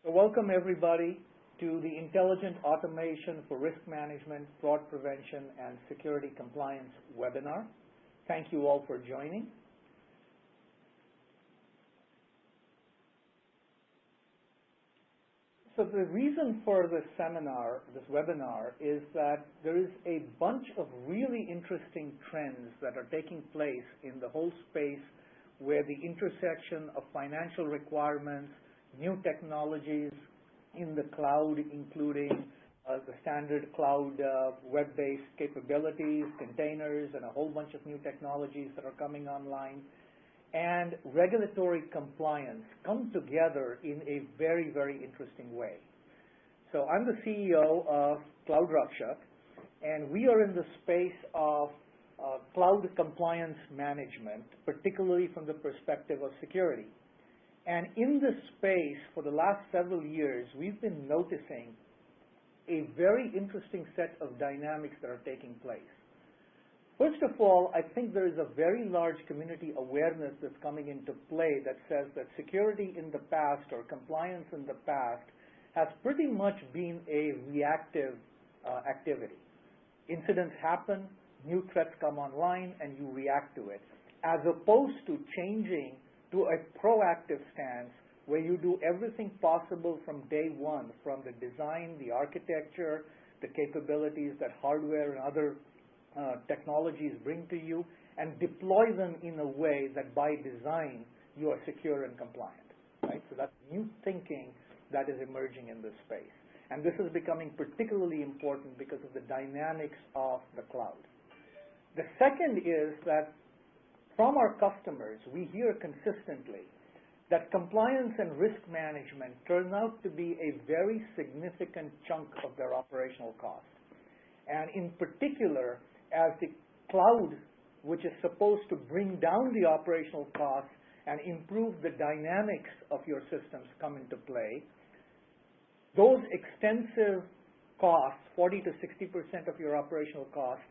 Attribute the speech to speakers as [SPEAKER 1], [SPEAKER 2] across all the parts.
[SPEAKER 1] So welcome everybody to the Intelligent Automation for Risk Management, Fraud Prevention, and Security Compliance webinar. Thank you all for joining. So the reason for this seminar, this webinar, is that there is a bunch of really interesting trends that are taking place in the whole space where the intersection of financial requirements, new technologies in the cloud, including the standard cloud web-based capabilities, containers, and a whole bunch of new technologies that are coming online, and regulatory compliance come together in a very, very interesting way. So I'm the CEO of Raxak, and we are in the space of cloud compliance management, particularly from the perspective of security. And in this space, for the last several years, we've been noticing a very interesting set of dynamics that are taking place. First of all, I think there is a very large community awareness that's coming into play that says that security in the past or compliance in the past has pretty much been a reactive activity. Incidents happen, new threats come online, and you react to it, as opposed to changing to a proactive stance where you do everything possible from day one, from the design, the architecture, the capabilities that hardware and other technologies bring to you, and deploy them in a way that by design you are secure and compliant, right? So that's new thinking that is emerging in this space. And this is becoming particularly important because of the dynamics of the cloud. The second is that from our customers, we hear consistently that compliance and risk management turn out to be a very significant chunk of their operational cost. And in particular, as the cloud, which is supposed to bring down the operational costs and improve the dynamics of your systems, come into play, those extensive costs, 40 to 60% of your operational costs,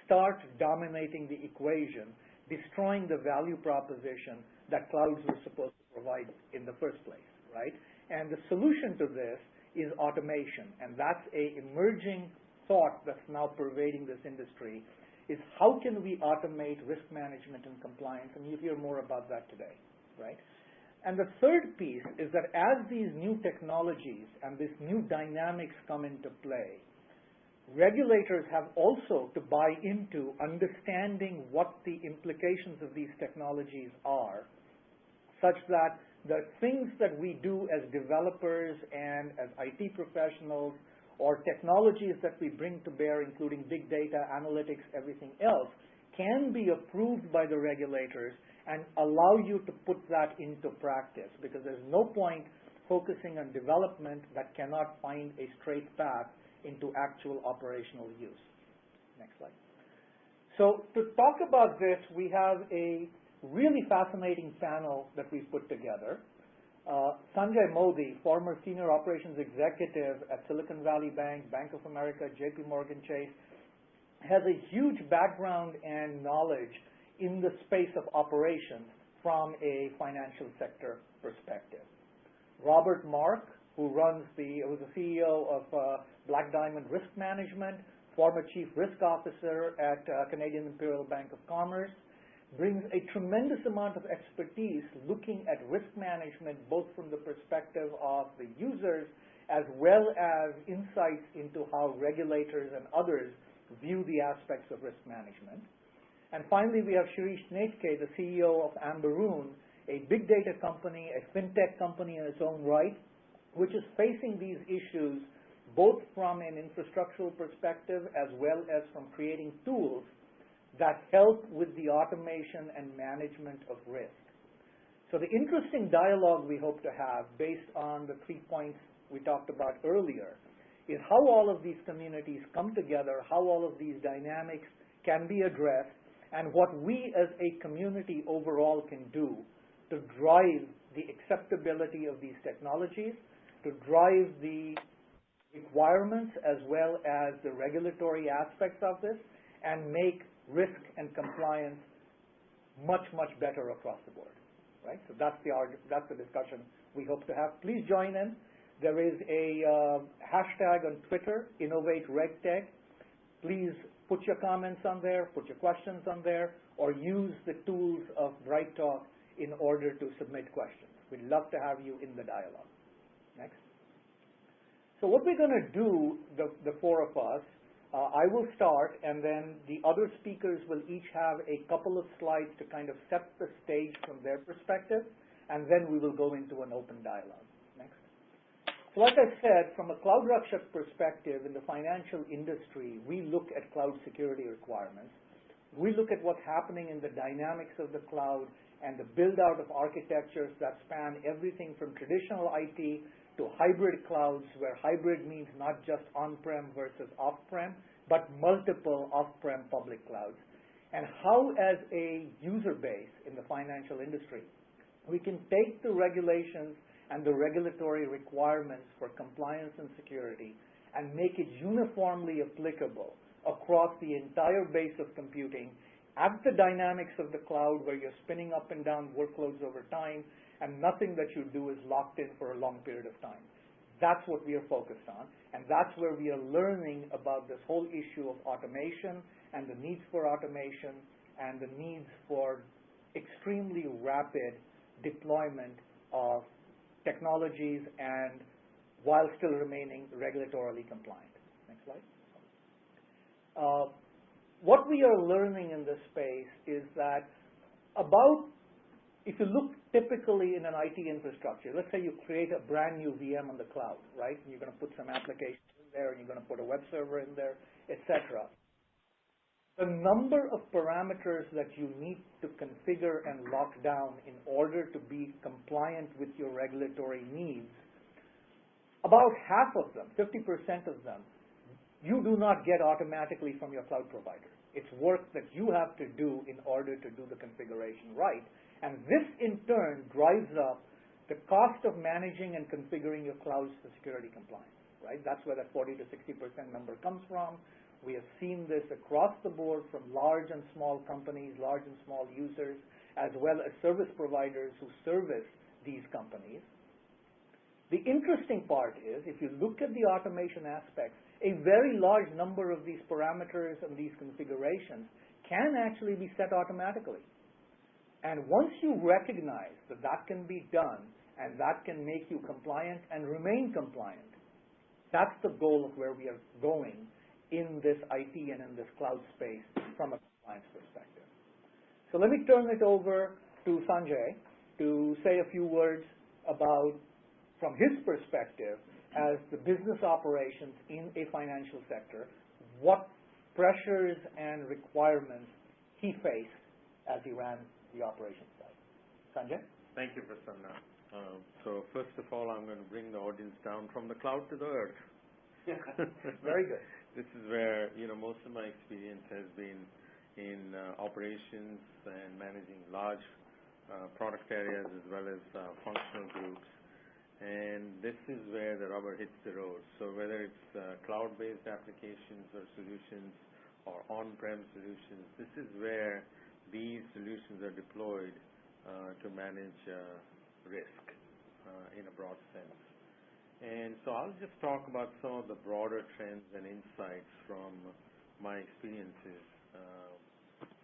[SPEAKER 1] start dominating the equation, destroying the value proposition that clouds were supposed to provide in the first place, right? And the solution to this is automation, and that's an emerging thought that's now pervading this industry, is how can we automate risk management and compliance, and you'll hear more about that today, right? And the third piece is that as these new technologies and these new dynamics come into play, regulators have also to buy into understanding what the implications of these technologies are, such that the things that we do as developers and as IT professionals, or technologies that we bring to bear, including big data, analytics, everything else, can be approved by the regulators and allow you to put that into practice, because there's no point focusing on development that cannot find a straight path into actual operational use. Next slide. So to talk about this, we have a really fascinating panel that we've put together. Sanjay Modi, former senior operations executive at Silicon Valley Bank, Bank of America, JP Morgan Chase, has a huge background and knowledge in the space of operations from a financial sector perspective. Robert Mark, who was the CEO of Black Diamond Risk Management, former Chief Risk Officer at Canadian Imperial Bank of Commerce, brings a tremendous amount of expertise looking at risk management, both from the perspective of the users as well as insights into how regulators and others view the aspects of risk management. And finally, we have Shirish Netke, the CEO of Ambaroon, a big data company, a fintech company in its own right, which is facing these issues both from an infrastructural perspective as well as from creating tools that help with the automation and management of risk. So the interesting dialogue we hope to have, based on the 3 points we talked about earlier, is how all of these communities come together, how all of these dynamics can be addressed, and what we as a community overall can do to drive the acceptability of these technologies, to drive the requirements as well as the regulatory aspects of this, and make risk and compliance much, much better across the board. right? So that's the discussion we hope to have. Please join in. There is a hashtag on Twitter, InnovateRegTech. Please put your comments on there, put your questions on there, or use the tools of Bright Talk in order to submit questions. We'd love to have you in the dialogue. Next. So what we're going to do, the four of us, I will start, and then the other speakers will each have a couple of slides to kind of set the stage from their perspective, and then we will go into an open dialogue. Next. So like I said, from a Cloud Raxak perspective in the financial industry, we look at cloud security requirements. We look at what's happening in the dynamics of the cloud and the build-out of architectures that span everything from traditional IT to hybrid clouds, where hybrid means not just on-prem versus off-prem, but multiple off-prem public clouds. And how, as a user base in the financial industry, we can take the regulations and the regulatory requirements for compliance and security and make it uniformly applicable across the entire base of computing at the dynamics of the cloud, where you're spinning up and down workloads over time, and nothing that you do is locked in for a long period of time. That's what we are focused on, and that's where we are learning about this whole issue of automation and the needs for automation and the needs for extremely rapid deployment of technologies and while still remaining regulatorily compliant. Next slide. What we are learning in this space is that if you look typically in an IT infrastructure, let's say you create a brand new VM on the cloud, right? And you're going to put some applications in there, and you're going to put a web server in there, etc. The number of parameters that you need to configure and lock down in order to be compliant with your regulatory needs, about half of them, 50% of them, you do not get automatically from your cloud provider. It's work that you have to do in order to do the configuration right. And this, in turn, drives up the cost of managing and configuring your clouds to security compliance, right? That's where that 40 to 60% number comes from. We have seen this across the board from large and small companies, large and small users, as well as service providers who service these companies. The interesting part is, if you look at the automation aspects, a very large number of these parameters and these configurations can actually be set automatically. And once you recognize that that can be done and that can make you compliant and remain compliant, that's the goal of where we are going in this IT and in this cloud space from a compliance perspective. So let me turn it over to Sanjay to say a few words about, from his perspective, as the business operations in a financial sector, what pressures and requirements he faced as he ran the operations side. Sanjay?
[SPEAKER 2] Thank you, Prasanna. So first of all, I'm going to bring the audience down from the cloud to the earth.
[SPEAKER 1] Very good.
[SPEAKER 2] This is where most of my experience has been in operations and managing large product areas as well as functional groups. And this is where the rubber hits the road. So whether it's cloud-based applications or solutions or on-prem solutions, this is where these solutions are deployed to manage risk in a broad sense. And so I'll just talk about some of the broader trends and insights from my experiences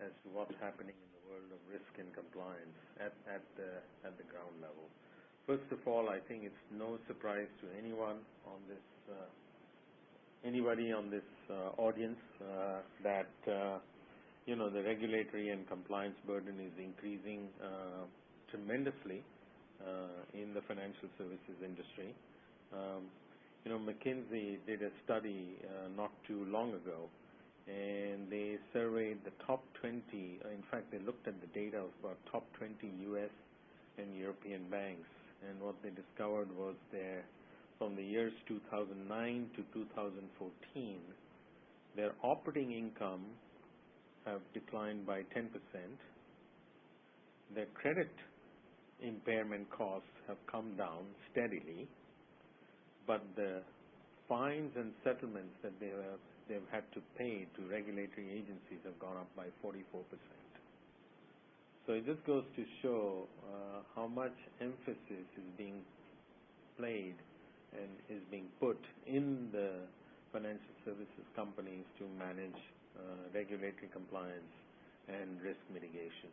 [SPEAKER 2] as to what's happening in the world of risk and compliance at the ground level. First of all, I think it's no surprise to anyone on this, anybody on this audience that the regulatory and compliance burden is increasing tremendously in the financial services industry. McKinsey did a study not too long ago, and they surveyed the top 20. In fact, they looked at the data of about top 20 U.S. and European banks. And what they discovered was from the years 2009 to 2014, their operating income have declined by 10%. Their credit impairment costs have come down steadily, but the fines and settlements that they've had to pay to regulatory agencies have gone up by 44%. So it just goes to show how much emphasis is being played and is being put in the financial services companies to manage regulatory compliance and risk mitigation.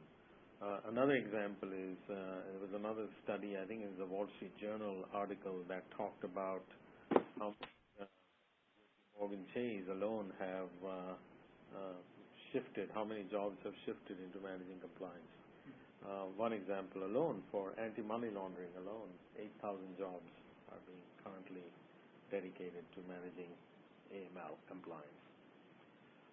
[SPEAKER 2] Another example is there was another study, I think it was a Wall Street Journal article that talked about how Morgan Chase alone have shifted, how many jobs have shifted into managing compliance. One example alone, for anti-money laundering alone, 8,000 jobs are being currently dedicated to managing AML compliance.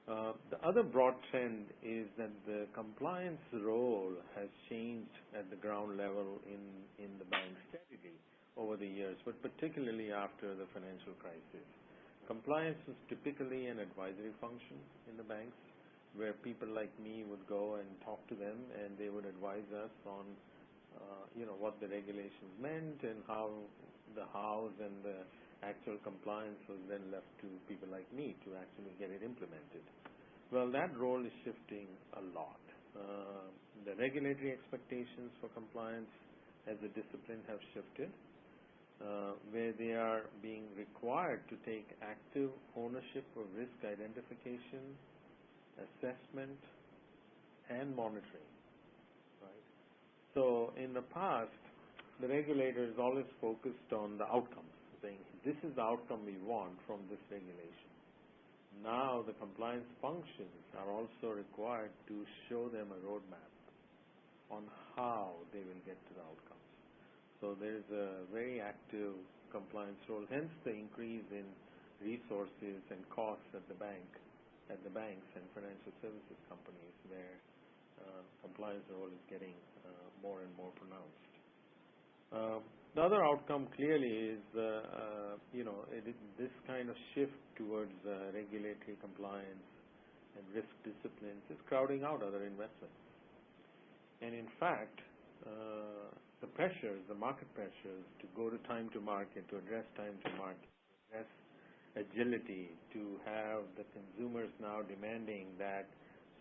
[SPEAKER 2] The other broad trend is that the compliance role has changed at the ground level in the bank steadily over the years, but particularly after the financial crisis. Compliance was typically an advisory function in the banks, where people like me would go and talk to them, and they would advise us on, what the regulations meant and how the house and the actual compliance was then left to people like me to actually get it implemented. Well, that role is shifting a lot. The regulatory expectations for compliance as a discipline have shifted, where they are being required to take active ownership of risk identification, assessment, and monitoring. Right? So in the past, the regulators always focused on the outcomes, saying this is the outcome we want from this regulation. Now the compliance functions are also required to show them a roadmap on how they will get to the outcomes. So there is a very active compliance role, hence the increase in resources and costs at the banks and financial services companies, where compliance role is getting more and more pronounced. The other outcome clearly is, this kind of shift towards regulatory compliance and risk disciplines is crowding out other investments. And in fact, the market pressures to go to time to market, to address time to market, to address agility, to have the consumers now demanding that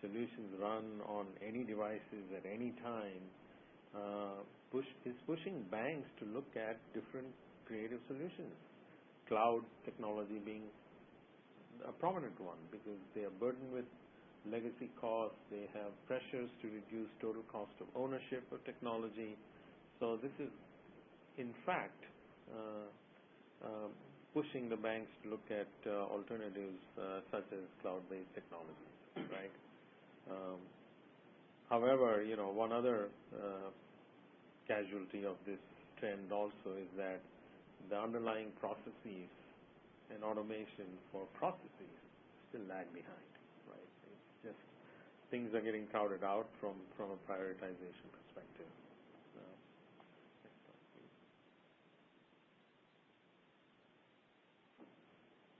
[SPEAKER 2] solutions run on any devices at any time, is pushing banks to look at different creative solutions. Cloud technology being a prominent one, because they are burdened with legacy costs, they have pressures to reduce total cost of ownership of technology. So this is, in fact, pushing the banks to look at alternatives such as cloud-based technologies, right? However, one other casualty of this trend also is that the underlying processes and automation for processes still lag behind, right? It's just things are getting crowded out from a prioritization perspective.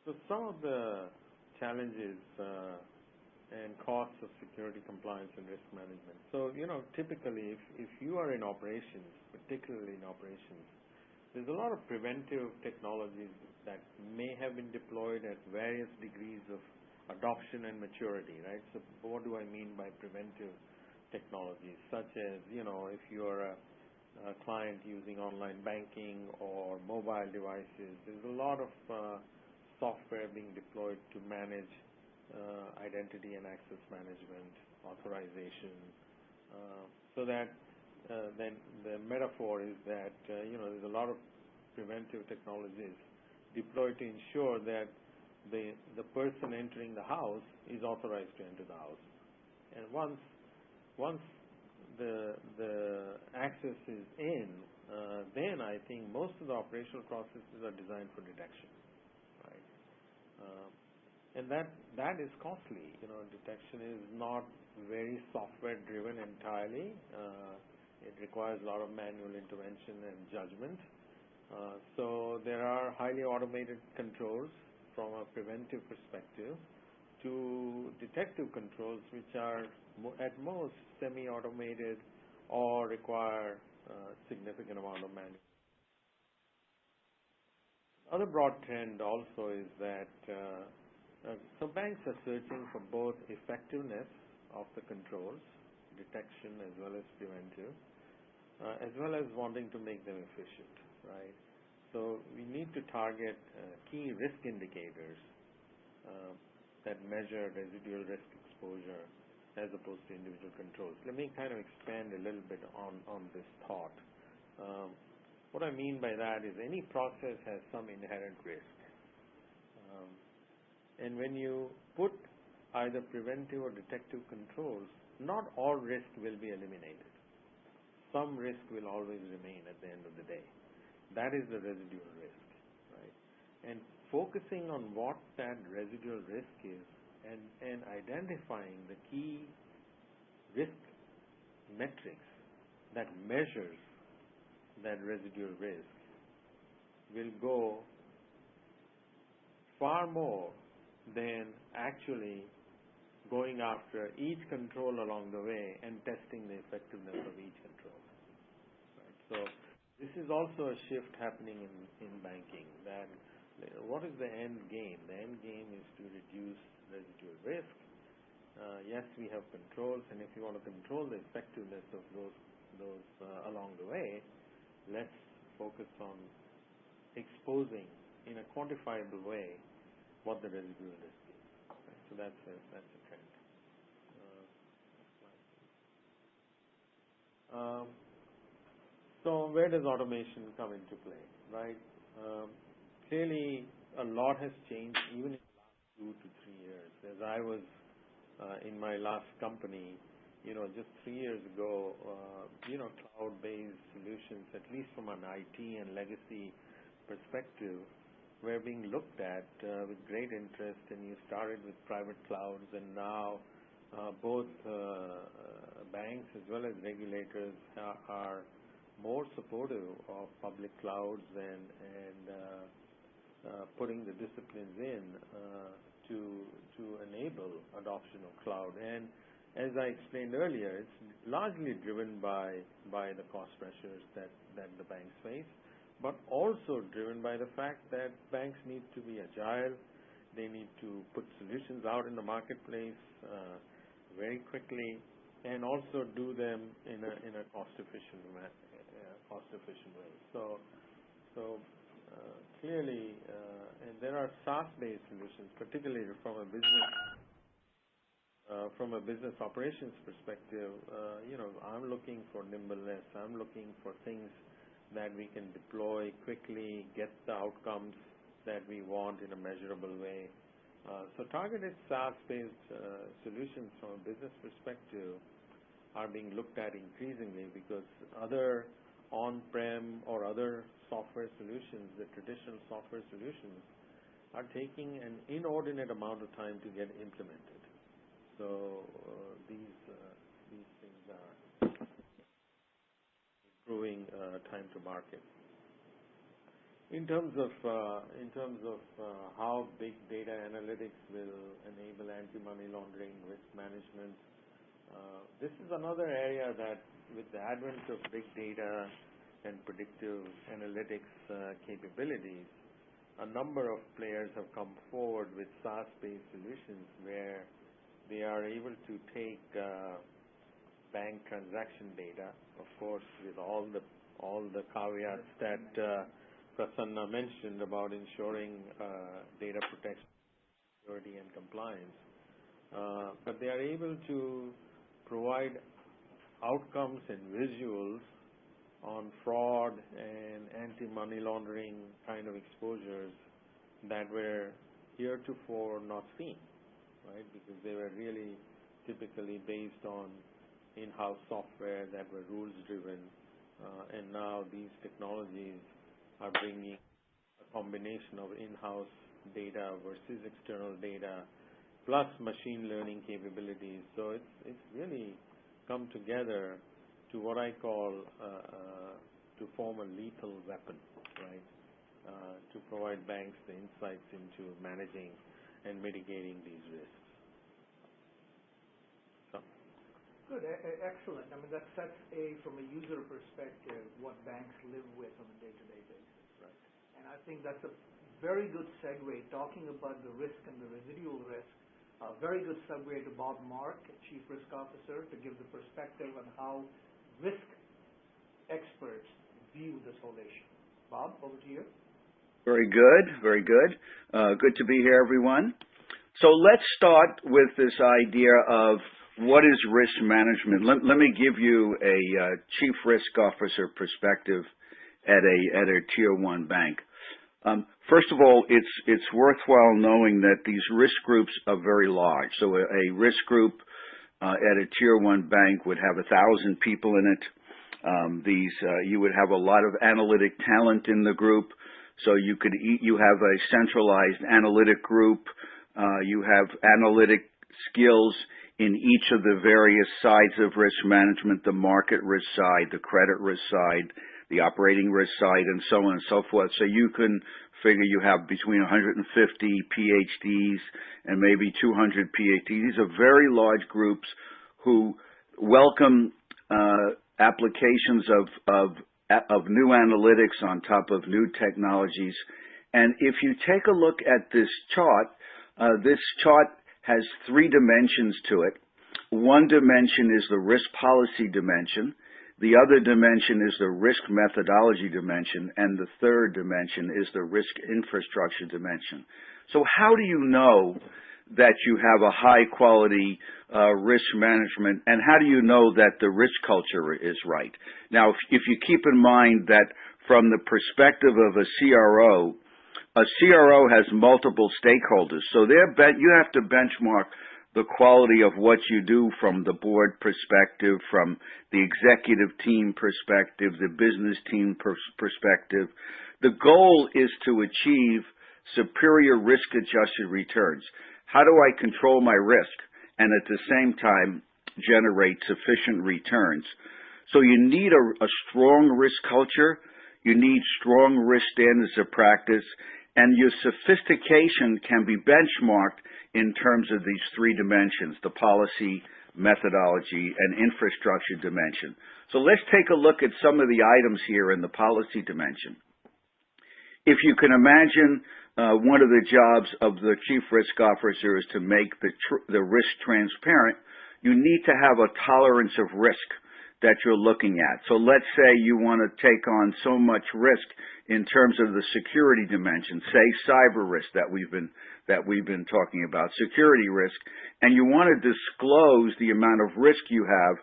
[SPEAKER 2] So some of the challenges and costs of security compliance and risk management. So, typically if you are in operations, particularly in operations, there's a lot of preventive technologies that may have been deployed at various degrees of adoption and maturity, right? So what do I mean by preventive technologies? Such as, if you're a client using online banking or mobile devices, there's a lot of software being deployed to manage identity and access management, authorization, so that then the metaphor is that there's a lot of preventive technologies deployed to ensure that the person entering the house is authorized to enter the house. And once the access is in, then I think most of the operational processes are designed for detection, right? And that is costly. Detection is not very software driven entirely. It requires a lot of manual intervention and judgment. So there are highly automated controls from a preventive perspective to detective controls, which are at most semi-automated or require a significant amount of manual. Other broad trend also is that so banks are searching for both effectiveness of the controls detection as well as preventive, as well as wanting to make them efficient, right? So we need to target key risk indicators that measure residual risk exposure as opposed to individual controls. Let me kind of expand a little bit on this thought. What I mean by that is any process has some inherent risk. And when you put either preventive or detective controls, not all risk will be eliminated. Some risk will always remain at the end of the day. That is the residual risk, right? And focusing on what that residual risk is and identifying the key risk metrics that measures that residual risk will go far more than actually going after each control along the way and testing the effectiveness of each control. Right? So this is also a shift happening in banking. That what is the end game? The end game is to reduce residual risk. Yes, we have controls, and if you want to control the effectiveness of those along the way, let's focus on exposing in a quantifiable way what the residual risk is. Right? So that's a trend. So where does automation come into play, right? Clearly, a lot has changed even in the last 2 to 3 years. As I was in my last company, just 3 years ago, cloud-based solutions, at least from an IT and legacy perspective, were being looked at with great interest, and you started with private clouds, and now both banks as well as regulators are more supportive of public clouds and putting the disciplines in to enable adoption of cloud. And as I explained earlier, it's largely driven by the cost pressures that the banks face, but also driven by the fact that banks need to be agile. They need to put solutions out in the marketplace very quickly, and also do them in a cost-efficient way. So clearly, and there are SaaS-based solutions, particularly from a business operations perspective. I'm looking for nimbleness. I'm looking for things that we can deploy quickly, get the outcomes that we want in a measurable way. So targeted SaaS-based solutions from a business perspective are being looked at increasingly because other on-prem or other software solutions, the traditional software solutions, are taking an inordinate amount of time to get implemented. So these things are improving time to market. In terms of how big data analytics will enable anti-money laundering, risk management, this is another area that, with the advent of big data and predictive analytics capabilities, a number of players have come forward with SaaS-based solutions where they are able to take bank transaction data, of course, with all the caveats that Prasanna mentioned about ensuring data protection, security, and compliance. But they are able to provide outcomes and visuals on fraud and anti-money laundering kind of exposures that were heretofore not seen, right? Because they were really typically based on in-house software that were rules-driven, and now these technologies are bringing a combination of in-house data versus external data, plus machine learning capabilities. So it's really come together to what I call to form a lethal weapon, right? To provide banks the insights into managing and mitigating these risks. So.
[SPEAKER 1] Good, excellent. I mean, that sets from a user perspective, what banks live with on a day-to-day basis.
[SPEAKER 2] Right.
[SPEAKER 1] And I think that's a very good segue, talking about the risk and the residual risk, A very good segue to Bob Mark, Chief Risk Officer, to give the perspective on how risk experts view this whole issue. Bob, over to you.
[SPEAKER 3] Very good, very good. Good to be here, everyone. So let's start with this idea of what is risk management. Let me give you a Chief Risk Officer perspective at a Tier 1 bank. First of all, it's worthwhile knowing that these risk groups are very large. So a risk group at a Tier 1 bank would have 1,000 people in it. You would have a lot of analytic talent in the group. So you have a centralized analytic group. You have analytic skills in each of the various sides of risk management, the market risk side, the credit risk side, the operating risk side, and so on and so forth. So you can figure you have between 150 PhDs and maybe 200 PhDs. These are very large groups who welcome applications of new analytics on top of new technologies. And if you take a look at this chart has three dimensions to it. One dimension is the risk policy dimension. The other dimension is the risk methodology dimension. And the third dimension is the risk infrastructure dimension. So how do you know that you have a high quality risk management, and how do you know that the risk culture is right? Now, if you keep in mind that from the perspective of a CRO has multiple stakeholders, so you have to benchmark the quality of what you do from the board perspective, from the executive team perspective, the business team perspective. The goal is to achieve superior risk-adjusted returns. How do I control my risk and at the same time generate sufficient returns? So you need a strong risk culture, you need strong risk standards of practice, and your sophistication can be benchmarked in terms of these three dimensions, the policy, methodology, and infrastructure dimension. So let's take a look at some of the items here in the policy dimension. If you can imagine, one of the jobs of the Chief Risk Officer is to make the risk transparent. You need to have a tolerance of risk that you're looking at. So let's say you want to take on so much risk in terms of the security dimension, say cyber risk that we've been talking about, security risk, and you want to disclose the amount of risk you have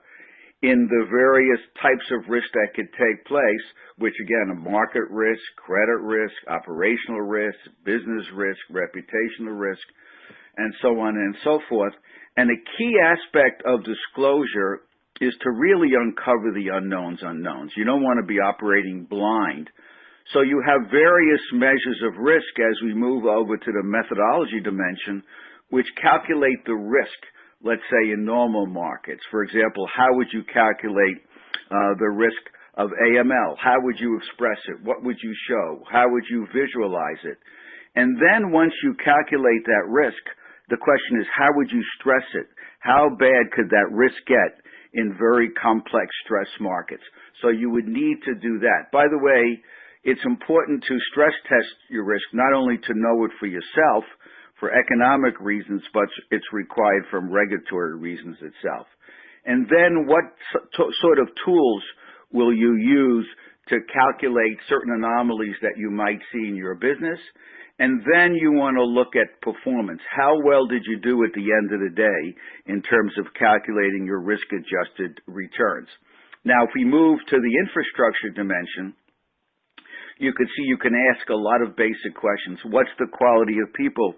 [SPEAKER 3] in the various types of risk that could take place, which again are market risk, credit risk, operational risk, business risk, reputational risk, and so on and so forth. And a key aspect of disclosure is to really uncover the unknowns. You don't want to be operating blind. So you have various measures of risk as we move over to the methodology dimension, which calculate the risk, let's say in normal markets. For example, how would you calculate the risk of AML? How would you express it? What would you show? How would you visualize it? And then once you calculate that risk, the question is, how would you stress it? How bad could that risk get in very complex stress markets? So you would need to do that. By the way, it's important to stress test your risk, not only to know it for yourself, for economic reasons, but it's required from regulatory reasons itself. And then what sort of tools will you use to calculate certain anomalies that you might see in your business? And then you want to look at performance. How well did you do at the end of the day in terms of calculating your risk-adjusted returns? Now, if we move to the infrastructure dimension, you can see you can ask a lot of basic questions. What's the quality of people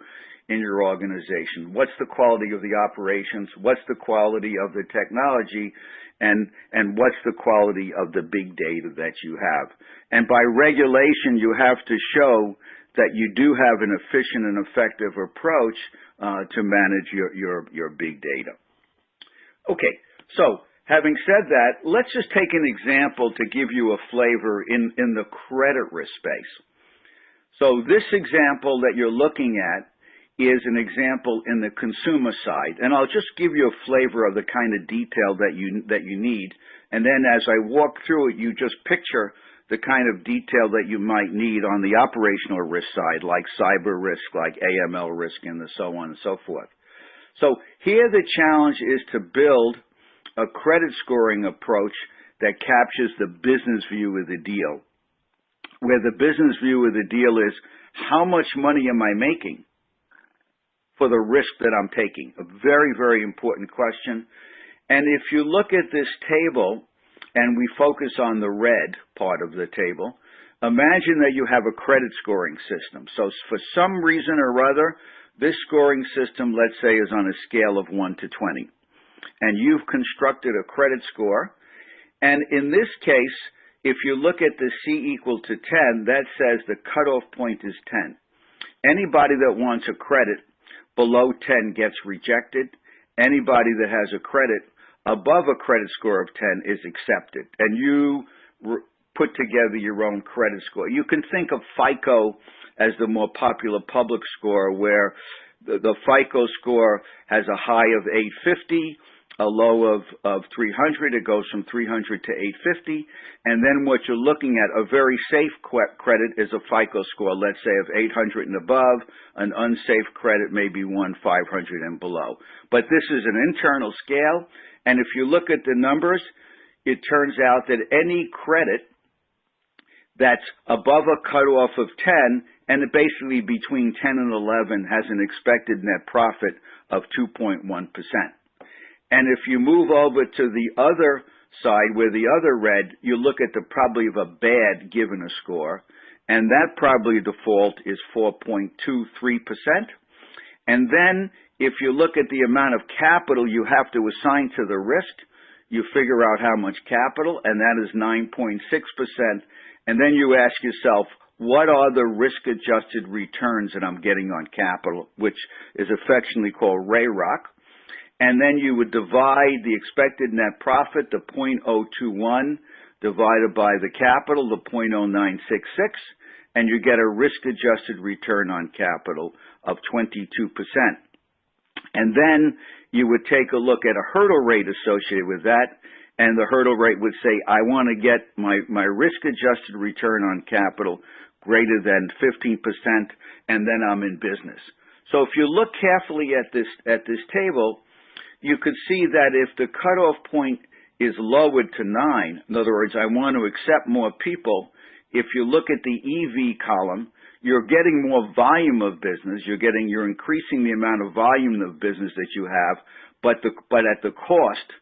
[SPEAKER 3] in your organization? What's the quality of the operations? What's the quality of the technology? And what's the quality of the big data that you have? And by regulation, you have to show that you do have an efficient and effective approach to manage your big data. Okay, so having said that, let's just take an example to give you a flavor in the credit risk space. So this example that you're looking at is an example in the consumer side, and I'll just give you a flavor of the kind of detail that you need, and then as I walk through it, you just picture the kind of detail that you might need on the operational risk side, like cyber risk, like AML risk, and so on and so forth. So here the challenge is to build a credit scoring approach that captures the business view of the deal, where the business view of the deal is, how much money am I making for the risk that I'm taking? A very, very important question. And if you look at this table, and we focus on the red part of the table, imagine that you have a credit scoring system. So for some reason or other, this scoring system, let's say, is on a scale of 1 to 20. And you've constructed a credit score. And in this case, if you look at the C equal to 10, that says the cutoff point is 10. Anybody that wants a credit below 10 gets rejected. Anybody that has a credit above a credit score of 10 is accepted. And you put together your own credit score. You can think of FICO as the more popular public score, where the FICO score has a high of 850, a low of 300. It goes from 300 to 850. And then what you're looking at, a very safe credit is a FICO score, let's say, of 800 and above. An unsafe credit may be 500 and below. But this is an internal scale. And if you look at the numbers, it turns out that any credit that's above a cutoff of 10, and basically between 10 and 11 has an expected net profit of 2.1%. And if you move over to the other side, where the other red, you look at the probability of a bad given a score, and that probability of default is 4.23%. And then if you look at the amount of capital you have to assign to the risk, you figure out how much capital, and that is 9.6%. And then you ask yourself, what are the risk-adjusted returns that I'm getting on capital, which is affectionately called RAROC. And then you would divide the expected net profit, the 0.021, divided by the capital, the 0.0966, and you get a risk-adjusted return on capital of 22%. And then you would take a look at a hurdle rate associated with that, and the hurdle rate would say, I want to get my risk-adjusted return on capital greater than 15%, and then I'm in business. So if you look carefully at this table, you could see that if the cutoff point is lowered to 9, in other words, I want to accept more people, if you look at the EV column, you're getting more volume of business, you're increasing the amount of volume of business that you have, but at the cost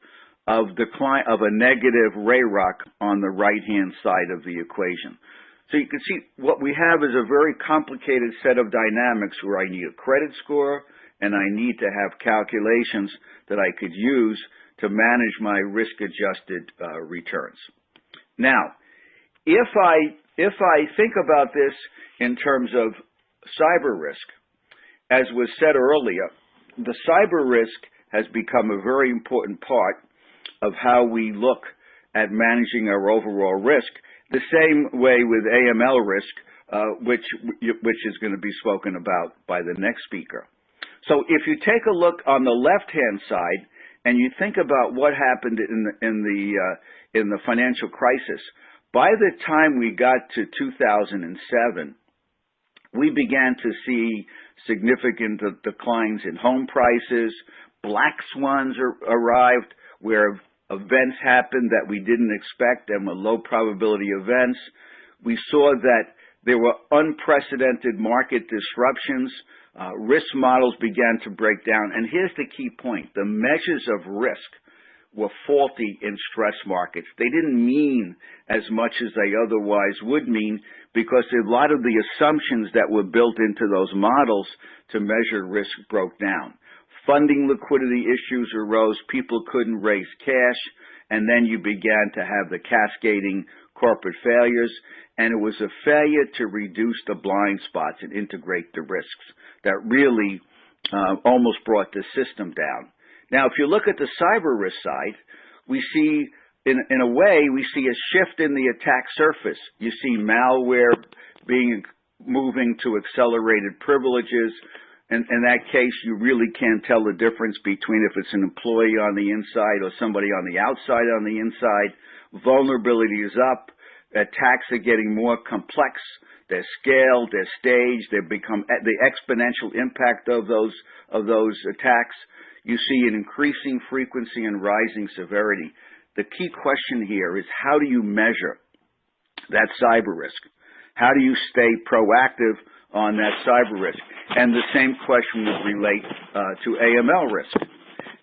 [SPEAKER 3] of a negative RAROC on the right-hand side of the equation. So you can see what we have is a very complicated set of dynamics where I need a credit score and I need to have calculations that I could use to manage my risk-adjusted returns. Now, if I think about this in terms of cyber risk, as was said earlier, the cyber risk has become a very important part of how we look at managing our overall risk, the same way with AML risk, which is going to be spoken about by the next speaker. So if you take a look on the left-hand side and you think about what happened in the financial crisis, by the time we got to 2007, we began to see significant declines in home prices. Black swans arrived where events happened that we didn't expect and were low probability events. We saw that there were unprecedented market disruptions. Risk models began to break down. And here's the key point. The measures of risk were faulty in stress markets. They didn't mean as much as they otherwise would mean because a lot of the assumptions that were built into those models to measure risk broke down. Funding liquidity issues arose, people couldn't raise cash, and then you began to have the cascading corporate failures, and it was a failure to reduce the blind spots and integrate the risks that really almost brought the system down. Now, if you look at the cyber risk side, we see, in a way, we see a shift in the attack surface. You see malware moving to accelerated privileges. And in that case, you really can't tell the difference between if it's an employee on the inside or somebody on the outside on the inside. Vulnerability is up. attacks are getting more complex. They're scaled, they're staged, they become the exponential impact of those attacks. You see an increasing frequency and rising severity. The key question here is, how do you measure that cyber risk? How do you stay proactive on that cyber risk? And the same question would relate to AML risk.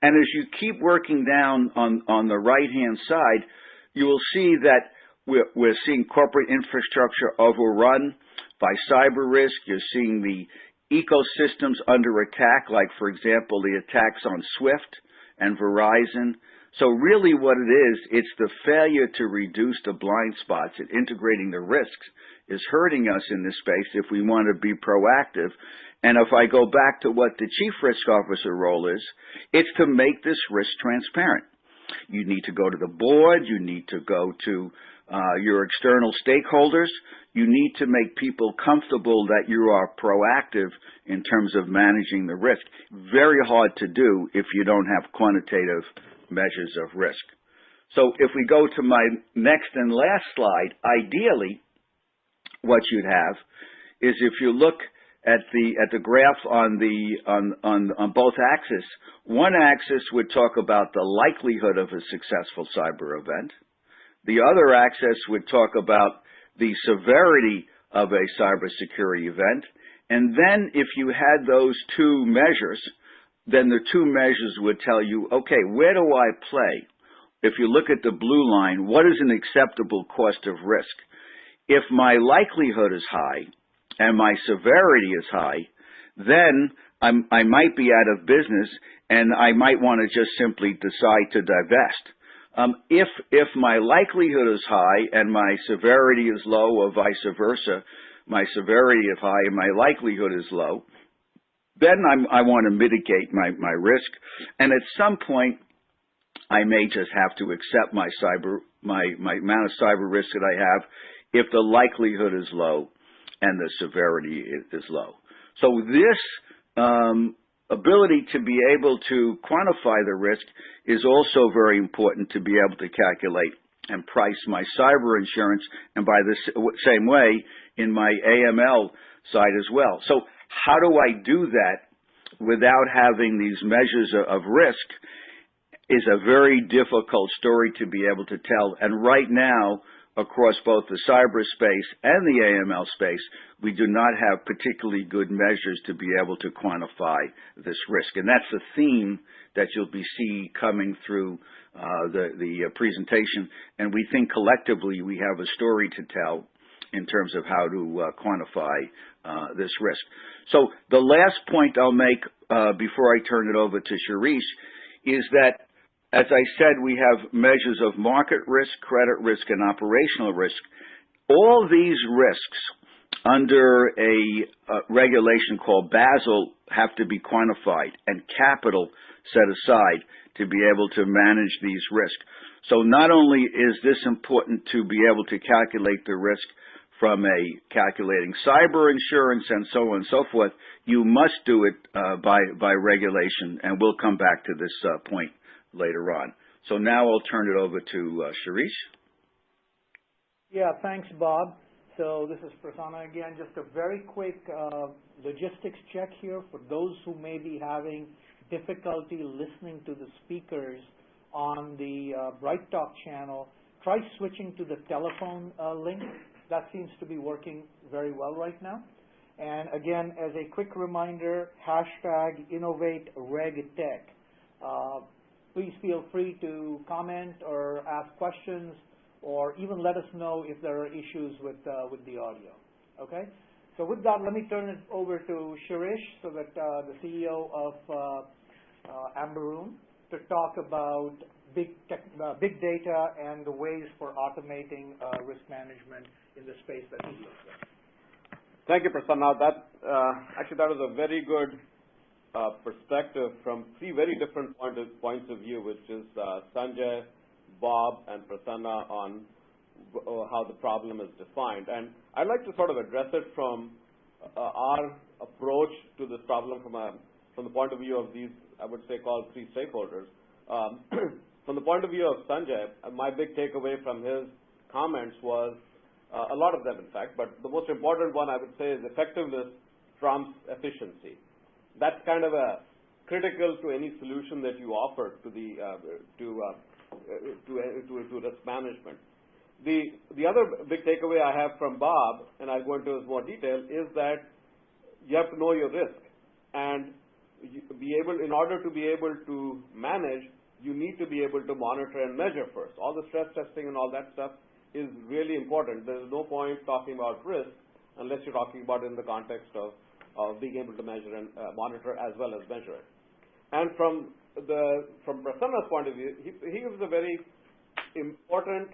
[SPEAKER 3] And as you keep working down on the right-hand side, you will see that we're seeing corporate infrastructure overrun by cyber risk. You're seeing the ecosystems under attack, like, for example, the attacks on Swift and Verizon. So really what it is, it's the failure to reduce the blind spots and integrating the risks is hurting us in this space if we want to be proactive. And if I go back to what the Chief Risk Officer role is, it's to make this risk transparent. You need to go to the board. You need to go to your external stakeholders. You need to make people comfortable that you are proactive in terms of managing the risk. Very hard to do if you don't have quantitative measures of risk. So if we go to my next and last slide, ideally, what you'd have is, if you look at the graph on both axes, one axis would talk about the likelihood of a successful cyber event. The other axis would talk about the severity of a cybersecurity event. And then if you had those two measures, then the two measures would tell you, okay, where do I play? If you look at the blue line, what is an acceptable cost of risk? If my likelihood is high and my severity is high, then I might be out of business and I might want to just simply decide to divest. If my likelihood is high and my severity is low, or vice versa, my severity is high and my likelihood is low, then I want to mitigate my risk. And at some point, I may just have to accept my amount of cyber risk that I have if the likelihood is low and the severity is low. So this ability to be able to quantify the risk is also very important, to be able to calculate and price my cyber insurance, and by the same way in my AML side as well. So how do I do that without having these measures of risk is a very difficult story to be able to tell. And right now, across both the cyberspace and the AML space, we do not have particularly good measures to be able to quantify this risk. And that's a theme that you'll be seeing coming through the presentation. And we think collectively we have a story to tell in terms of how to quantify this risk. So the last point I'll make before I turn it over to Shirish is that, as I said, we have measures of market risk, credit risk, and operational risk. All these risks under a regulation called Basel have to be quantified and capital set aside to be able to manage these risks. So not only is this important to be able to calculate the risk from calculating cyber insurance and so on and so forth, you must do it by regulation, and we'll come back to this point later on. So now I'll turn it over to Shirish.
[SPEAKER 1] Yeah, thanks, Bob. So this is Prasanna again. Just a very quick logistics check here for those who may be having difficulty listening to the speakers on the Bright Talk channel. Try switching to the telephone link. That seems to be working very well right now. And again, as a quick reminder, #InnovateRegTech. Please feel free to comment or ask questions, or even let us know if there are issues with the audio. Okay? So with that, let me turn it over to Shirish, so that the CEO of Amberoon, to talk about big data and the ways for automating risk management in the space that he looks at.
[SPEAKER 4] Thank you, Prasanna. Actually, that was a very good perspective from three very different points of view, which is Sanjay, Bob, and Prasanna on how the problem is defined. And I'd like to sort of address it from our approach to this problem from the point of view of these, I would say, called three stakeholders. From the point of view of Sanjay, my big takeaway from his comments was a lot of them in fact, but the most important one I would say is effectiveness trumps efficiency. That's kind of a critical to any solution that you offer to the to risk management. The other big takeaway I have from Bob, and I'll go into more detail, is that you have to know your risk, and in order to be able to manage, you need to be able to monitor and measure first. All the stress testing and all that stuff is really important. There's no point talking about risk unless you're talking about it in the context of being able to measure and monitor as well as measure it. And from Prasanna's point of view, he gives a very important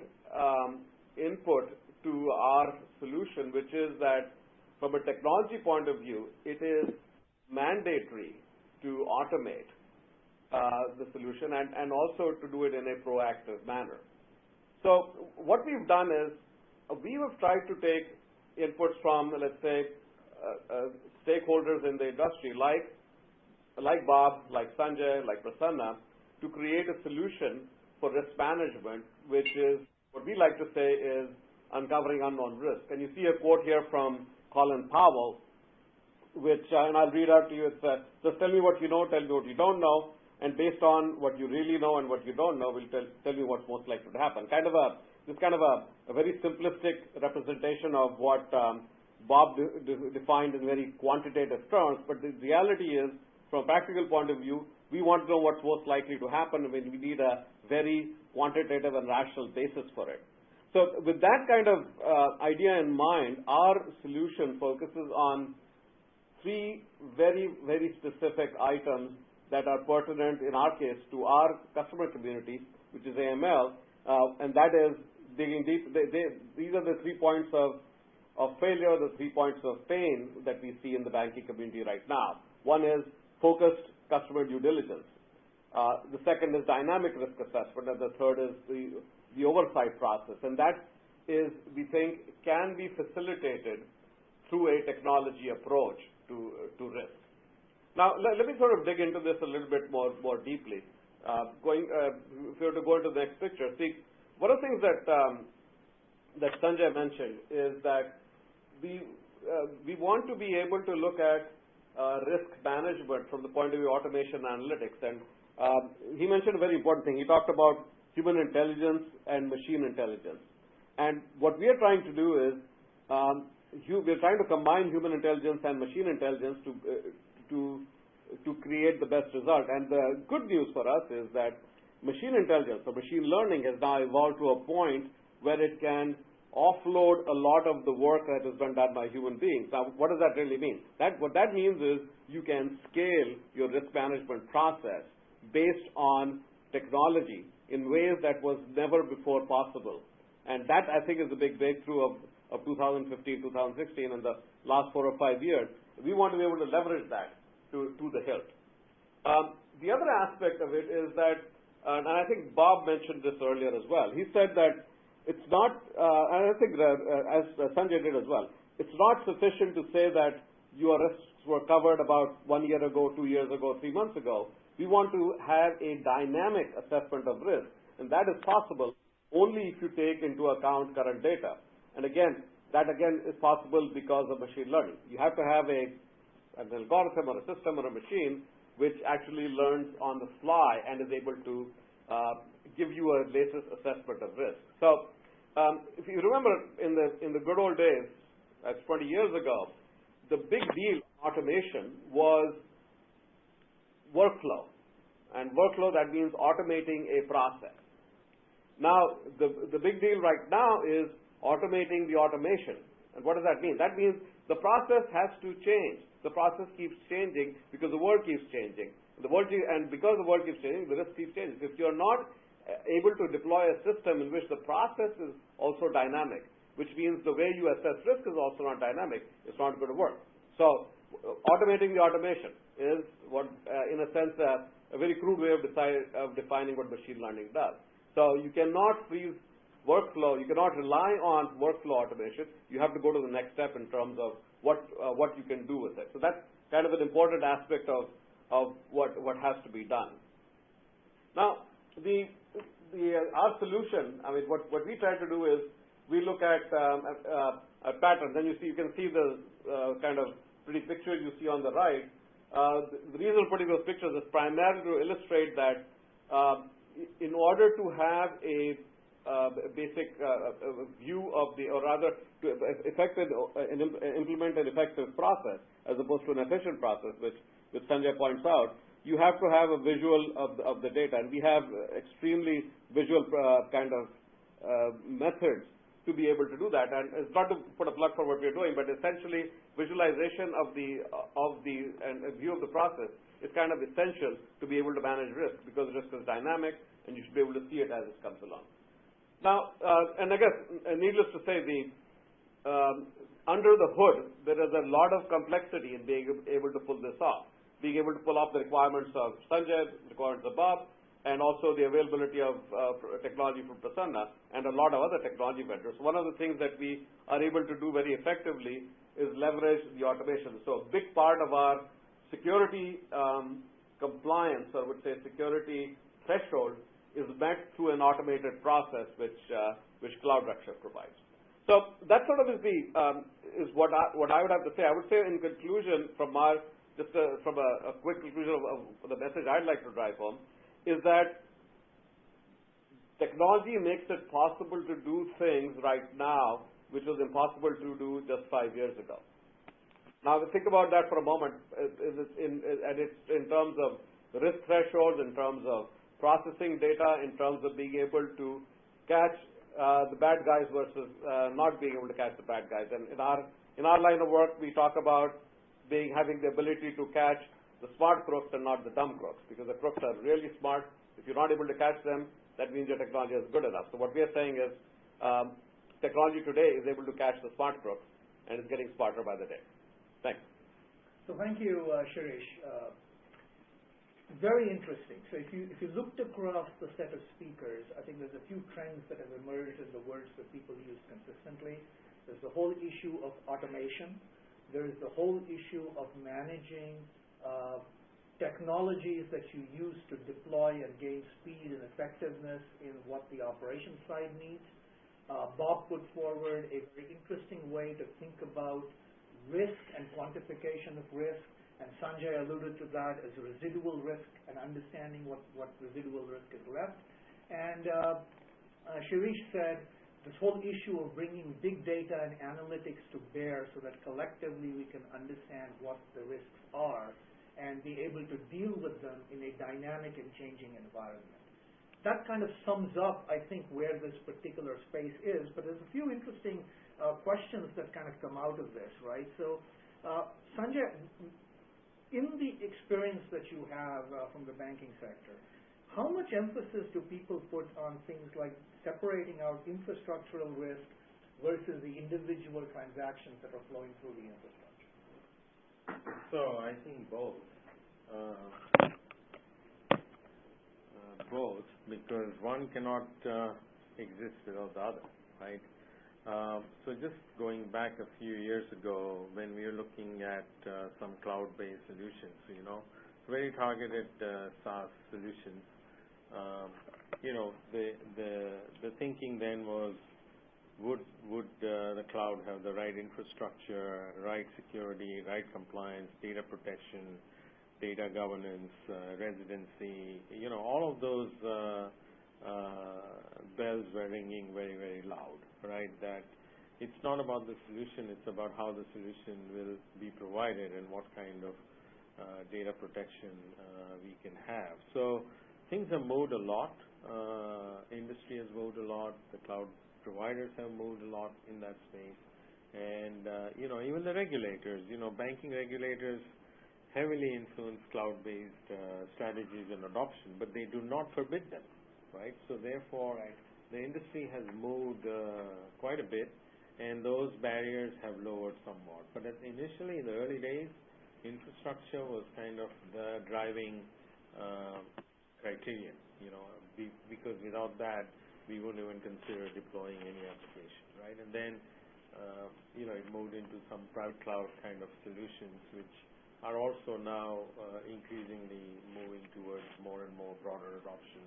[SPEAKER 4] input to our solution, which is that from a technology point of view, it is mandatory to automate the solution and also to do it in a proactive manner. So what we've done is we have tried to take inputs from, let's say, stakeholders in the industry like Bob, like Sanjay, like Prasanna, to create a solution for risk management, which is what we like to say is uncovering unknown risk. And you see a quote here from Colin Powell, which, and I'll read out to you. It says, just tell me what you know, tell me what you don't know, and based on what you really know and what you don't know, we'll tell you what's most likely to happen. This kind of a very simplistic representation of what Bob defined in very quantitative terms, but the reality is, from a practical point of view, we want to know what's most likely to happen when we need a very quantitative and rational basis for it. So with that kind of idea in mind, our solution focuses on three very, very specific items that are pertinent, in our case, to our customer community, which is AML, and that is digging deep. These are the 3 points of failure, the 3 points of pain that we see in the banking community right now. One is focused customer due diligence. The second is dynamic risk assessment, and the third is the oversight process. And that is, we think, can be facilitated through a technology approach to risk. Now, let me sort of dig into this a little bit more deeply. If we were to go into the next picture, see, one of the things that Sanjay mentioned is that we want to be able to look at risk management from the point of view of automation analytics. And he mentioned a very important thing. He talked about human intelligence and machine intelligence. And what we are trying to do is we're trying to combine human intelligence and machine intelligence to create the best result. And the good news for us is that machine intelligence or machine learning has now evolved to a point where it can offload a lot of the work that has been done by human beings. Now, what does that really mean? What that means is you can scale your risk management process based on technology in ways that was never before possible. And that, I think, is the big breakthrough of 2015, 2016, and the last 4 or 5 years. We want to be able to leverage that to the hilt. The other aspect of it is that, and I think Bob mentioned this earlier as well, he said that it's not, and I think as Sanjay did as well, it's not sufficient to say that your risks were covered about 1 year ago, 2 years ago, 3 months ago. We want to have a dynamic assessment of risk, and that is possible only if you take into account current data. And again, that again is possible because of machine learning. You have to have an algorithm or a system or a machine which actually learns on the fly and is able to give you a latest assessment of risk. So if you remember in the good old days, that's 20 years ago, the big deal in automation was workflow. And workflow, that means automating a process. Now, the big deal right now is automating the automation. And what does that mean? That means the process has to change. The process keeps changing because the world keeps changing. And because the world keeps changing, the risk keeps changing. If you're not able to deploy a system in which the process is also dynamic, which means the way you assess risk is also not dynamic, it's not going to work. So automating the automation is what, in a sense, a very crude way of defining what machine learning does. So you cannot freeze workflow. You cannot rely on workflow automation. You have to go to the next step in terms of what you can do with it. So that's kind of an important aspect of what has to be done. Now, our solution, I mean, what we try to do is we look at a pattern. Then you can see the kind of pretty picture you see on the right. The reason for putting those pictures is primarily to illustrate that in order to have a basic view of the, or rather to implement an effective process as opposed to an efficient process, which Sanjay points out, you have to have a visual of the data, and we have extremely visual kind of methods to be able to do that. And it's not to put a plug for what we're doing, but essentially visualization of the and a view of the process is kind of essential to be able to manage risk, because risk is dynamic and you should be able to see it as it comes along. Now, and I guess needless to say, under the hood there is a lot of complexity in being able to pull this off, being able to pull off the requirements of Sanjay, requirements of Bob, and also the availability of technology from Prasanna and a lot of other technology vendors. One of the things that we are able to do very effectively is leverage the automation. So a big part of our security compliance, or I would say security threshold, is met through an automated process which Raxak provides. So that sort of is what I would have to say. I would say in conclusion, from a quick conclusion of the message I'd like to drive home, is that technology makes it possible to do things right now which was impossible to do just 5 years ago. Now, think about that for a moment, in terms of risk thresholds, in terms of processing data, in terms of being able to catch the bad guys versus not being able to catch the bad guys. And in our line of work, we talk about having the ability to catch the smart crooks and not the dumb crooks, because the crooks are really smart. If you're not able to catch them, that means your technology is good enough. So what we are saying is technology today is able to catch the smart crooks, and it's getting smarter by the day. Thanks.
[SPEAKER 1] So thank you, Shirish. Very interesting. So if you looked across the set of speakers, I think there's a few trends that have emerged in the words that people use consistently. There's the whole issue of automation. There is the whole issue of managing technologies that you use to deploy and gain speed and effectiveness in what the operations side needs. Bob put forward a very interesting way to think about risk and quantification of risk, and Sanjay alluded to that as residual risk and understanding what residual risk is left. And Shirish said this whole issue of bringing big data and analytics to bear so that collectively we can understand what the risks are and be able to deal with them in a dynamic and changing environment. That kind of sums up, I think, where this particular space is, but there's a few interesting questions that kind of come out of this, right? So, Sanjay, in the experience that you have from the banking sector, how much emphasis do people put on things like separating out infrastructural risk versus the individual transactions that are flowing through the infrastructure?
[SPEAKER 2] So I think both. Both, because one cannot exist without the other, right? So just going back a few years ago, when we were looking at some cloud-based solutions, very targeted SaaS solutions, the thinking then was, would the cloud have the right infrastructure, right security, right compliance, data protection, data governance, residency, all of those bells were ringing very, very loud, right? That it's not about the solution, it's about how the solution will be provided and what kind of data protection we can have. So things have moved a lot. Industry has moved a lot. The cloud providers have moved a lot in that space. And, even the regulators, banking regulators heavily influence cloud-based strategies and adoption, but they do not forbid them, right? So therefore, the industry has moved quite a bit, and those barriers have lowered somewhat. But initially, in the early days, infrastructure was kind of the driving criterion, because without that, we wouldn't even consider deploying any application, right? And then, it moved into some private cloud kind of solutions, which are also now increasingly moving towards more and more broader adoption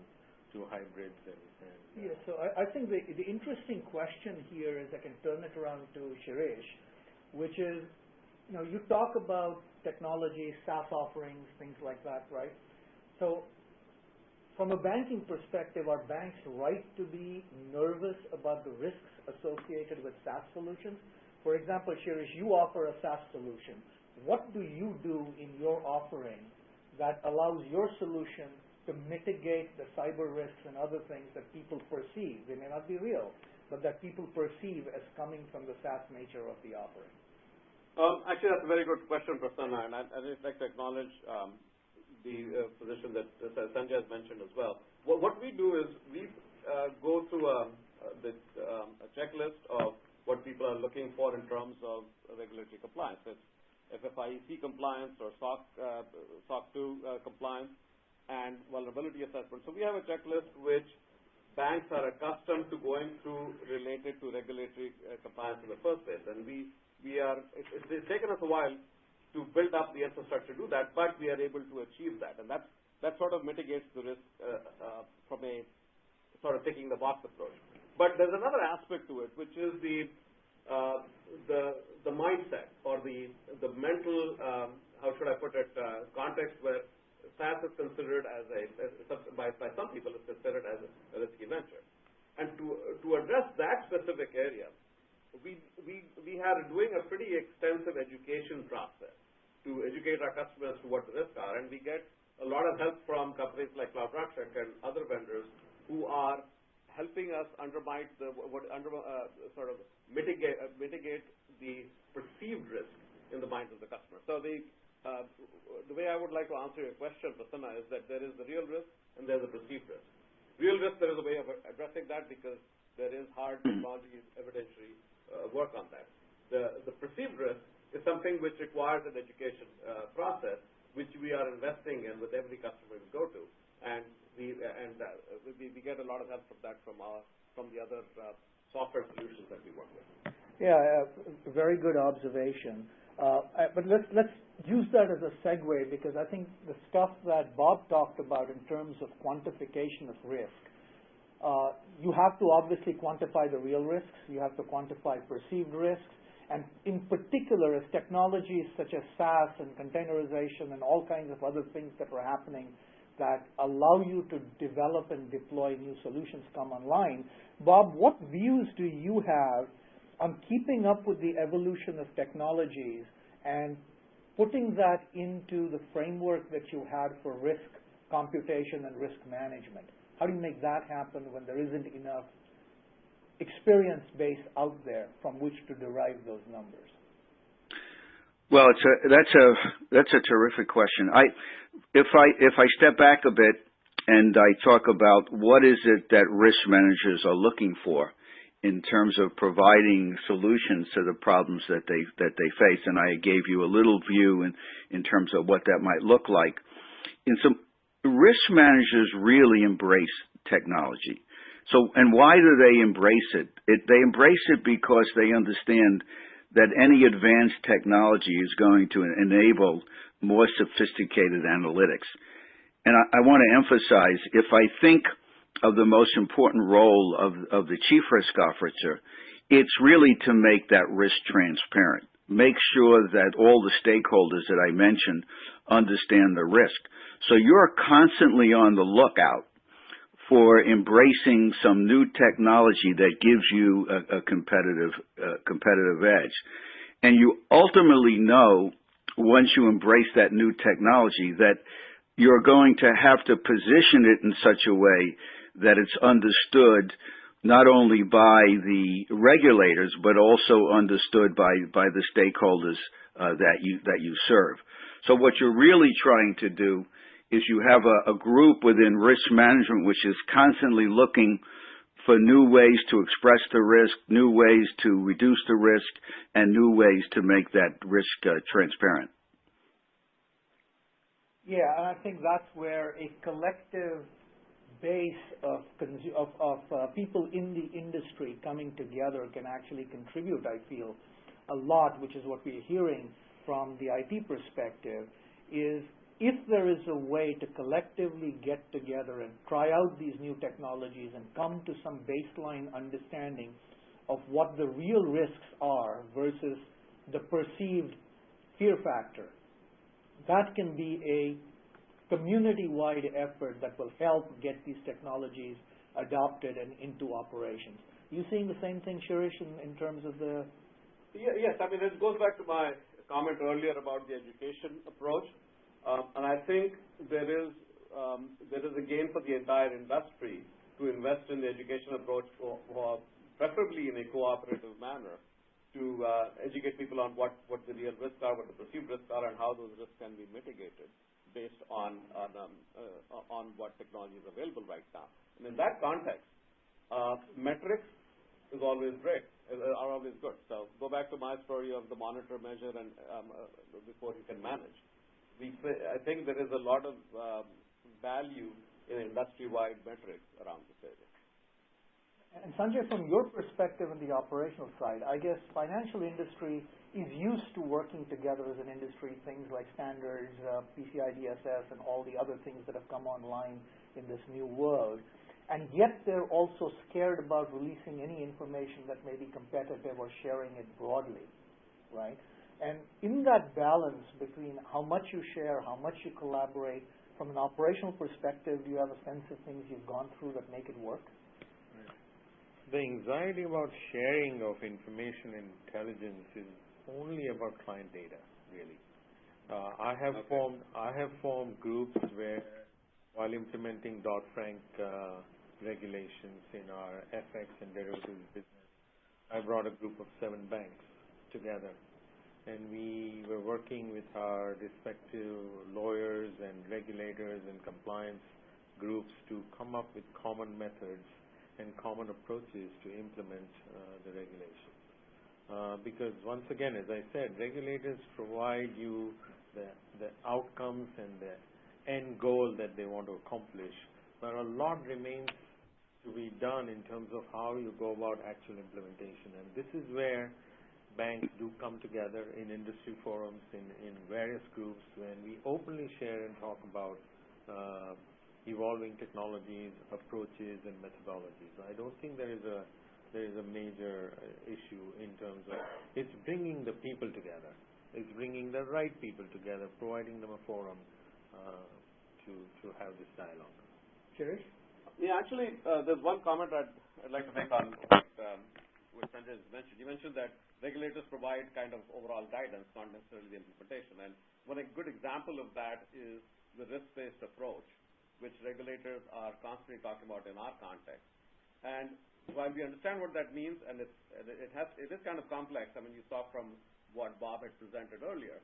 [SPEAKER 2] to hybrids and
[SPEAKER 1] yeah, so I think the interesting question here is, I can turn it around to Shirish, which is, you talk about technology, SaaS offerings, things like that, right? So from a banking perspective, are banks right to be nervous about the risks associated with SaaS solutions? For example, Shirish, you offer a SaaS solution. What do you do in your offering that allows your solution to mitigate the cyber risks and other things that people perceive? They may not be real, but that people perceive as coming from the SaaS nature of the offering.
[SPEAKER 4] Actually, that's a very good question, Prasanna, and I'd just like to acknowledge the position that Sanjay has mentioned as well. What we do is we go through a checklist of what people are looking for in terms of regulatory compliance. It's FFIEC compliance or SOC 2 compliance and vulnerability assessment. So we have a checklist which banks are accustomed to going through related to regulatory compliance in the first place, and it's taken us a while to build up the infrastructure to do that, but we are able to achieve that, and that sort of mitigates the risk from a sort of ticking the box approach. But there's another aspect to it, which is the mindset or the mental, how should I put it, context where SaaS is considered by some people is considered as a risky venture. And to address that specific area, we are doing a pretty extensive education process to educate our customers to what the risks are, and we get a lot of help from companies like Raxak and other vendors who are helping us mitigate the perceived risk in the minds of the customer. So the way I would like to answer your question, Prasanna, is that there is the real risk and there's a perceived risk. Real risk, there is a way of addressing that because there is hard technology evidentiary work on that. The perceived risk is something which requires an education process, which we are investing in with every customer we go to, and we get a lot of help from that from the other software solutions that we work with.
[SPEAKER 1] Yeah, very good observation. But let's use that as a segue, because I think the stuff that Bob talked about in terms of quantification of risk, you have to obviously quantify the real risks, you have to quantify perceived risks, and in particular, as technologies such as SaaS and containerization and all kinds of other things that are happening that allow you to develop and deploy new solutions come online. Bob, what views do you have on keeping up with the evolution of technologies and putting that into the framework that you had for risk computation and risk management? How do you make that happen when there isn't enough experience base out there from which to derive those numbers?
[SPEAKER 3] Well, that's a terrific question. If I step back a bit and I talk about what is it that risk managers are looking for in terms of providing solutions to the problems that they face, and I gave you a little view in terms of what that might look like. Risk managers really embrace technology. So, and why do they embrace it? They embrace it because they understand that any advanced technology is going to enable more sophisticated analytics. And I want to emphasize, if I think of the most important role of the chief risk officer, it's really to make that risk transparent, make sure that all the stakeholders that I mentioned understand the risk. So you're constantly on the lookout for embracing some new technology that gives you a competitive edge. And you ultimately know, once you embrace that new technology, that you're going to have to position it in such a way that it's understood not only by the regulators, but also understood by the stakeholders that you serve. So what you're really trying to do is you have a group within risk management which is constantly looking for new ways to express the risk, new ways to reduce the risk, and new ways to make that risk transparent.
[SPEAKER 1] Yeah, and I think that's where a collective base of people in the industry coming together can actually contribute, I feel, a lot, which is what we're hearing from the IT perspective, is if there is a way to collectively get together and try out these new technologies and come to some baseline understanding of what the real risks are versus the perceived fear factor, that can be a community-wide effort that will help get these technologies adopted and into operations. You seeing the same thing, Shirish, in terms of the...
[SPEAKER 4] Yes, I mean, it goes back to my comment earlier about the education approach. And I think there is a gain for the entire industry to invest in the education approach, preferably in a cooperative manner, to educate people on what the real risks are, what the perceived risks are, and how those risks can be mitigated based on what technology is available right now. And in that context, metrics is always great, are always good. So go back to my story of the monitor, measure, and before you can manage. I think there is a lot of value in industry-wide metrics around this area.
[SPEAKER 1] And Sanjay, from your perspective on the operational side, I guess financial industry is used to working together as an industry, things like standards, PCI DSS, and all the other things that have come online in this new world. And yet they're also scared about releasing any information that may be competitive or sharing it broadly, right? And in that balance between how much you share, how much you collaborate, from an operational perspective, do you have a sense of things you've gone through that make it work?
[SPEAKER 2] The anxiety about sharing of information and intelligence is only about client data, really. I have formed groups where, while implementing Dodd-Frank regulations in our FX and derivatives business, I brought a group of 7 banks together, and we were working with our respective lawyers and regulators and compliance groups to come up with common methods and common approaches to implement the regulations. Because once again, as I said, regulators provide you the outcomes and the end goal that they want to accomplish, but a lot remains to be done in terms of how you go about actual implementation. And this is where banks do come together in industry forums, in various groups, when we openly share and talk about evolving technologies, approaches, and methodologies. I don't think there is a major issue in terms of it's bringing the people together. It's bringing the right people together, providing them a forum to have this dialogue.
[SPEAKER 1] Shirish?
[SPEAKER 4] Yeah, actually, there's one comment I'd like to make on what Sanjay mentioned. You mentioned that regulators provide kind of overall guidance, not necessarily the implementation. And one good example of that is the risk-based approach, which regulators are constantly talking about in our context. And while we understand what that means, and it is kind of complex. I mean, you saw from what Bob had presented earlier.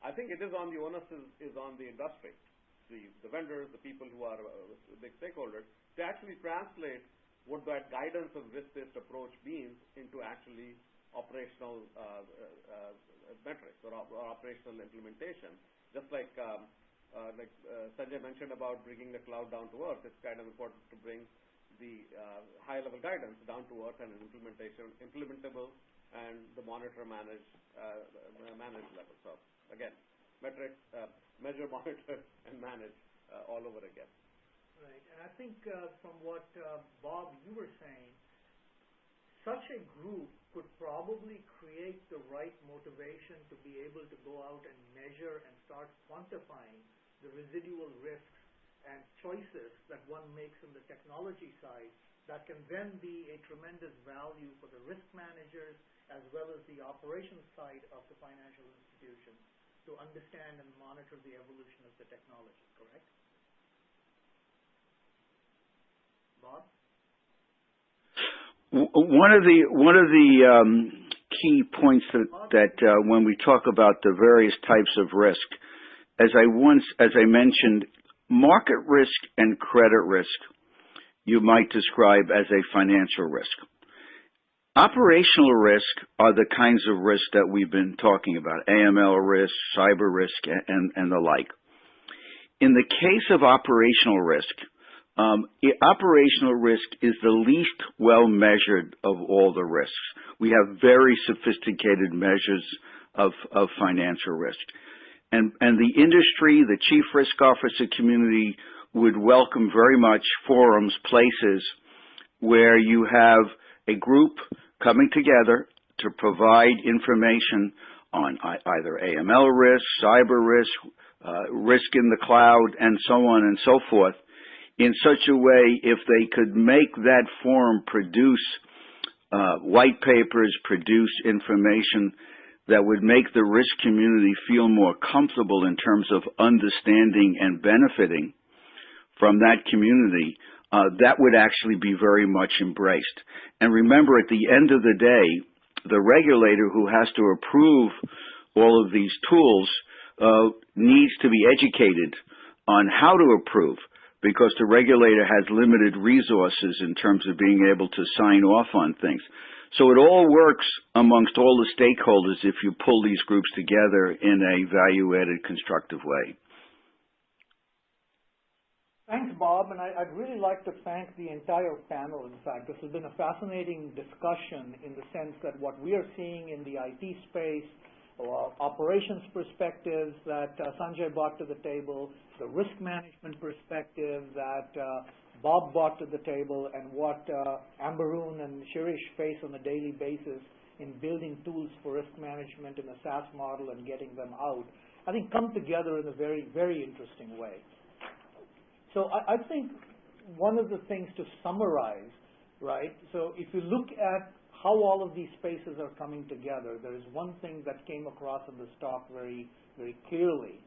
[SPEAKER 4] I think it is on the onus is on the industry, the vendors, the people who are big stakeholders, to actually translate what that guidance of risk-based approach means into actually operational metrics or operational implementation. Just like Sanjay mentioned about bringing the cloud down to earth, it's kind of important to bring the high-level guidance down to earth and implementable, and the monitor manage level. So again, metrics, measure, monitor, and manage all over again.
[SPEAKER 1] Right, and I think from what Bob, you were saying, such a group could probably create the right motivation to be able to go out and measure and start quantifying the residual risks and choices that one makes in the technology side that can then be a tremendous value for the risk managers as well as the operations side of the financial institution to understand and monitor the evolution of the technology, correct? Bob?
[SPEAKER 3] One of the key points that when we talk about the various types of risk, as I mentioned, market risk and credit risk, you might describe as a financial risk. Operational risk are the kinds of risks that we've been talking about, AML risk, cyber risk, and the like. In the case of operational risk is the least well measured of all the risks. We have very sophisticated measures of financial risk. And the industry, the chief risk officer community would welcome very much forums, places where you have a group coming together to provide information on either AML risk, cyber risk, risk in the cloud, and so on and so forth, in such a way if they could make that forum produce white papers, produce information that would make the risk community feel more comfortable in terms of understanding and benefiting from that community, that would actually be very much embraced. And remember, at the end of the day, the regulator who has to approve all of these tools needs to be educated on how to approve, because the regulator has limited resources in terms of being able to sign off on things. So it all works amongst all the stakeholders if you pull these groups together in a value-added, constructive way.
[SPEAKER 1] Thanks, Bob, and I'd really like to thank the entire panel. In fact, this has been a fascinating discussion in the sense that what we are seeing in the IT space, operations perspectives that Sanjay brought to the table, the risk management perspective that Bob brought to the table, and what Ambaroon and Shirish face on a daily basis in building tools for risk management in a SaaS model and getting them out, I think come together in a very, very interesting way. So I think one of the things to summarize, right, so if you look at how all of these spaces are coming together, there is one thing that came across in this talk very, very clearly,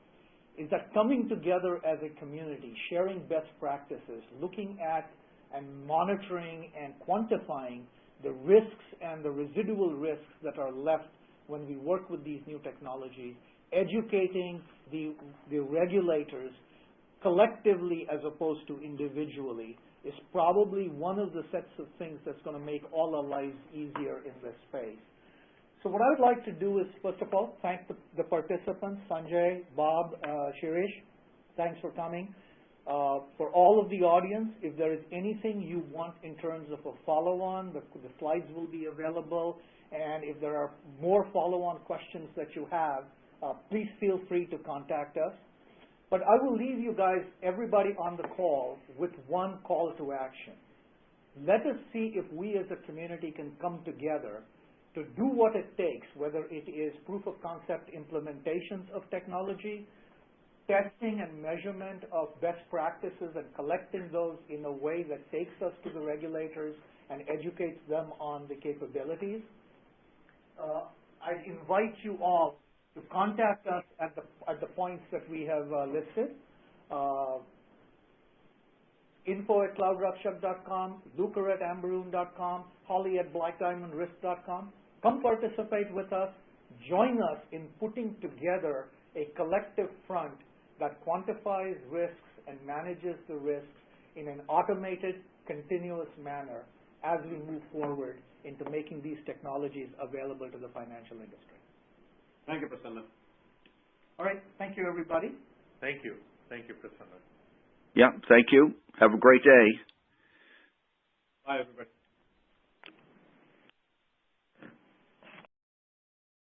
[SPEAKER 1] is that coming together as a community, sharing best practices, looking at and monitoring and quantifying the risks and the residual risks that are left when we work with these new technologies, educating the regulators collectively as opposed to individually, is probably one of the sets of things that's going to make all our lives easier in this space. So what I would like to do is, first of all, thank the participants, Sanjay, Bob, Shirish. Thanks for coming. For all of the audience, if there is anything you want in terms of a follow-on, the slides will be available. And if there are more follow-on questions that you have, please feel free to contact us. But I will leave you guys, everybody on the call, with one call to action. Let us see if we as a community can come together to do what it takes, whether it is proof of concept implementations of technology, testing and measurement of best practices and collecting those in a way that takes us to the regulators and educates them on the capabilities. I invite you all to contact us at the points that we have listed. info@cloudraxak.com, luker@ambaroon.com, holly@blackdiamondrisk.com. Come participate with us. Join us in putting together a collective front that quantifies risks and manages the risks in an automated, continuous manner as we move forward into making these technologies available to the financial industry.
[SPEAKER 4] Thank you, Prasanna.
[SPEAKER 1] All right. Thank you, everybody.
[SPEAKER 2] Thank you. Thank you, Prasanna.
[SPEAKER 3] Yeah, thank you. Have a great day.
[SPEAKER 4] Bye, everybody.